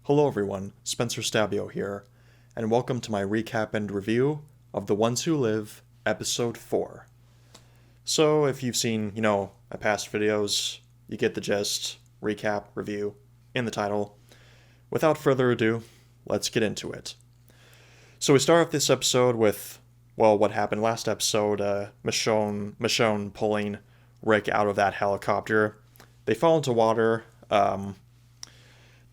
Hello everyone, Spencer Stabio here, and welcome to my recap and review of The Ones Who Live, Episode 4. So, if you've seen, my past videos, you get the gist, recap, review, in the title. Without further ado, let's get into it. So we start off this episode with, what happened last episode, Michonne pulling Rick out of that helicopter. They fall into water,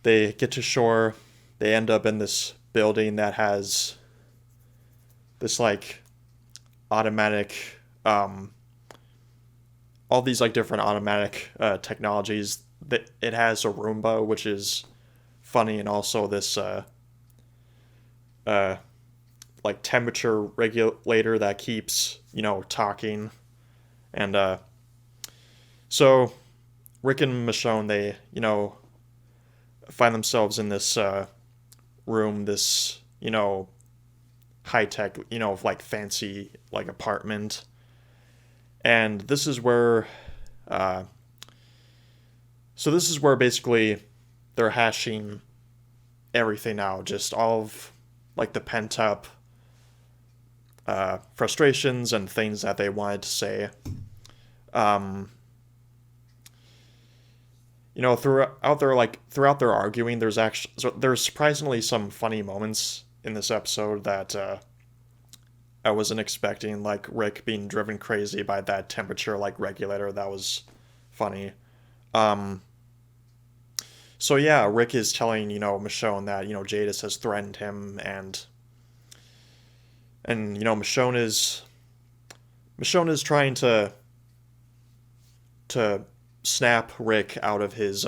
they get to shore, they end up in this building that has this, automatic, all these, different automatic technologies. That it has a Roomba, which is funny, and also this, temperature regulator that keeps, talking. And, so, Rick and Michonne, they, find themselves in this room, this, high-tech, fancy, apartment. And this is where, this is where basically they're hashing everything out, just all of, the pent-up frustrations and things that they wanted to say. Throughout their arguing, there's surprisingly some funny moments in this episode that I wasn't expecting, like Rick being driven crazy by that temperature regulator. That was funny. So yeah, Rick is telling Michonne that Jadis has threatened him, and Michonne is trying to snap Rick out of his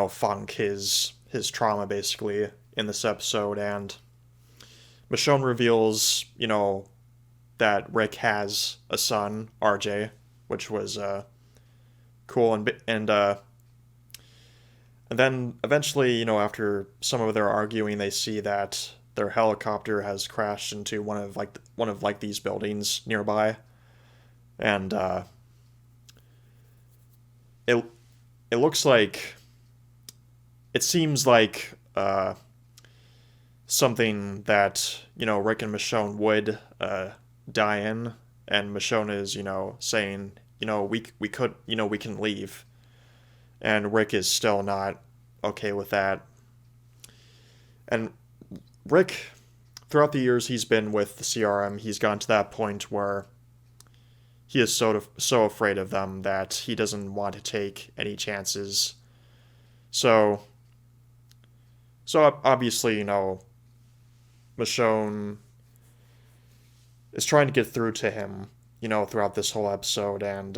funk, his trauma, basically, in this episode. And Michonne reveals that Rick has a son, RJ, which was cool. And then eventually, after some of their arguing, they see that their helicopter has crashed into one of these buildings nearby. And it looks like, it seems like something that Rick and Michonne would die in, and Michonne is saying we can leave, and Rick is still not okay with that. And Rick, throughout the years he's been with the CRM, he's gotten to that point where he is so afraid of them that he doesn't want to take any chances. So obviously, Michonne is trying to get through to him, throughout this whole episode. And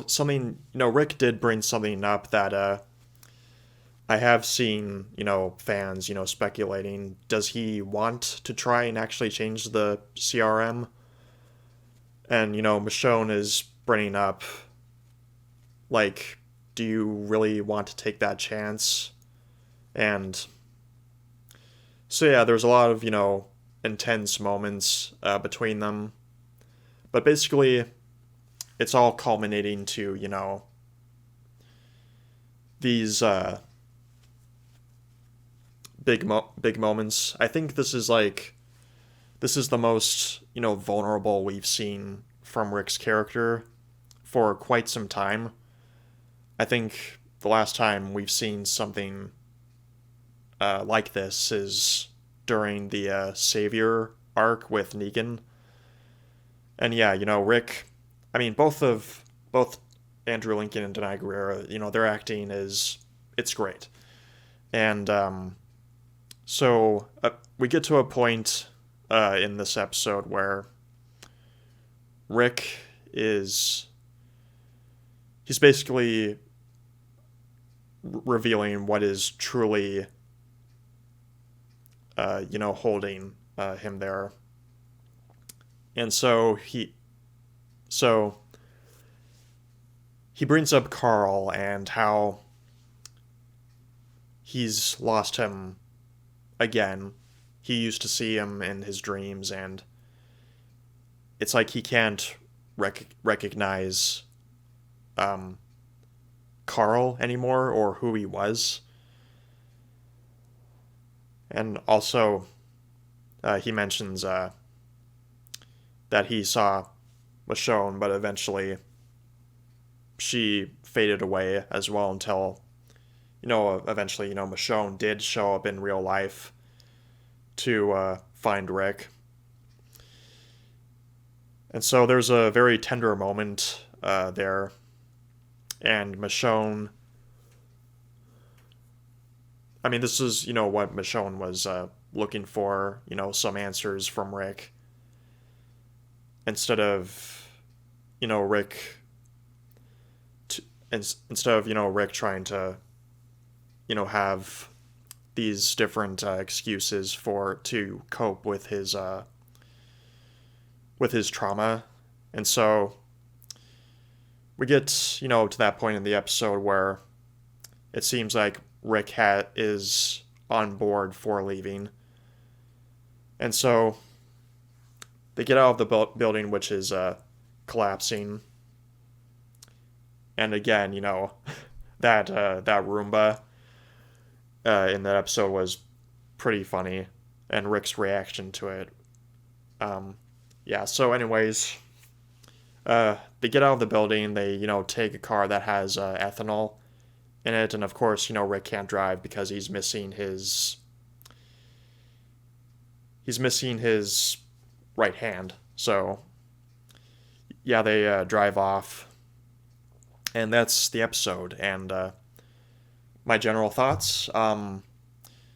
something, Rick did bring something up that I have seen, fans, speculating, does he want to try and actually change the CRM? And, Michonne is bringing up, do you really want to take that chance? And so, yeah, there's a lot of, intense moments between them. But basically, it's all culminating to, these big moments. I think this is the most vulnerable we've seen from Rick's character for quite some time. I think the last time we've seen something like this is during the Savior arc with Negan. And yeah, Rick, I mean, both Andrew Lincoln and Denai Guerrero, their acting it's great. And so we get to a point in this episode where Rick he's basically revealing what is truly, holding him there. And so he brings up Carl and how he's lost him again. He used to see him in his dreams, and it's like he can't recognize Carl anymore, or who he was. And also, he mentions that he saw Michonne, but eventually she faded away as well until, eventually, Michonne did show up in real life to find Rick. And so there's a very tender moment there, and Michonne, I mean, this is, what Michonne was looking for, some answers from Rick. Instead of, Rick, instead of, Rick trying to, have these different excuses to cope with his trauma. And so we get, to that point in the episode where it seems like Rick is on board for leaving. And so they get out of the building, which is collapsing. And again, that Roomba in that episode was pretty funny, and Rick's reaction to it. So anyways, they get out of the building. They, take a car that has ethanol in it, and of course, Rick can't drive because he's missing his right hand. So yeah, they drive off, and that's the episode. And my general thoughts.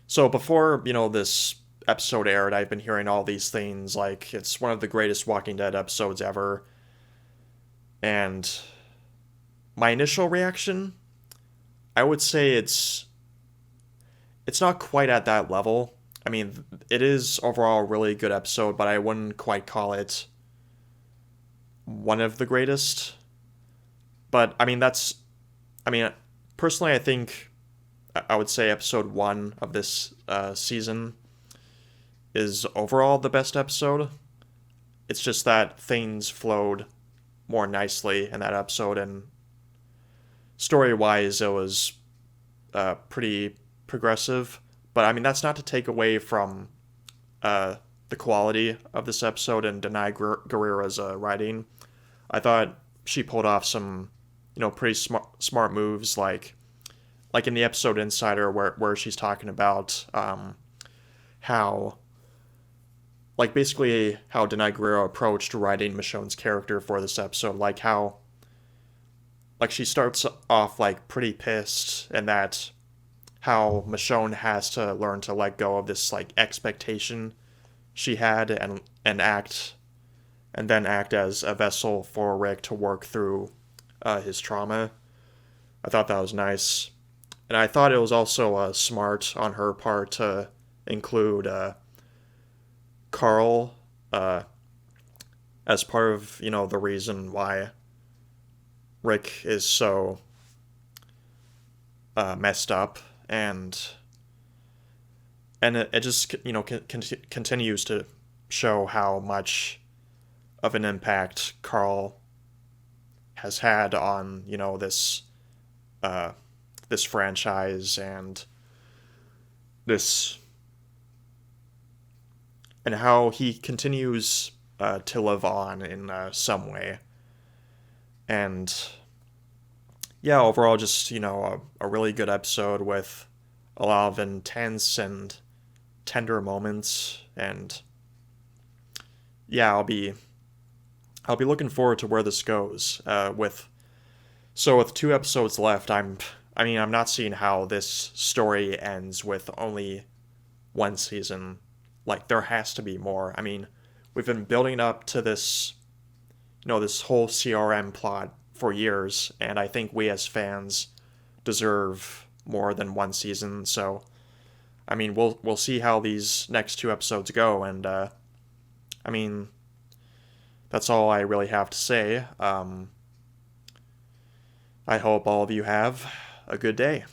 So before this episode aired, I've been hearing all these things like it's one of the greatest Walking Dead episodes ever. And my initial reaction, I would say it's not quite at that level. I mean, it is overall a really good episode, but I wouldn't quite call it one of the greatest. But I mean, personally, I think I would say episode 1 of this season is overall the best episode. It's just that things flowed more nicely in that episode, and story-wise, it was pretty progressive. But I mean, that's not to take away from the quality of this episode and deny Guerrera's writing. I thought she pulled off some, pretty smart moves, like in the episode Insider, where she's talking about how, basically how Denai Guerrero approached writing Michonne's character for this episode, how, she starts off, pretty pissed, and that how Michonne has to learn to let go of this, expectation she had and then act as a vessel for Rick to work through his trauma. I thought that was nice. And I thought it was also smart on her part to include Carl as part of, the reason why Rick is so messed up. And it just, continues to show how much of an impact Carl has had on, this franchise and and how he continues to live on in some way. And yeah, overall, just, a really good episode with a lot of intense and tender moments. And yeah, I'll be looking forward to where this goes. With 2 episodes left, I'm not seeing how this story ends with only 1 season. There has to be more. I mean, we've been building up to this, this whole CRM plot for years, and I think we as fans deserve more than 1 season. So, I mean, we'll see how these next 2 episodes go, and that's all I really have to say. I hope all of you have a good day.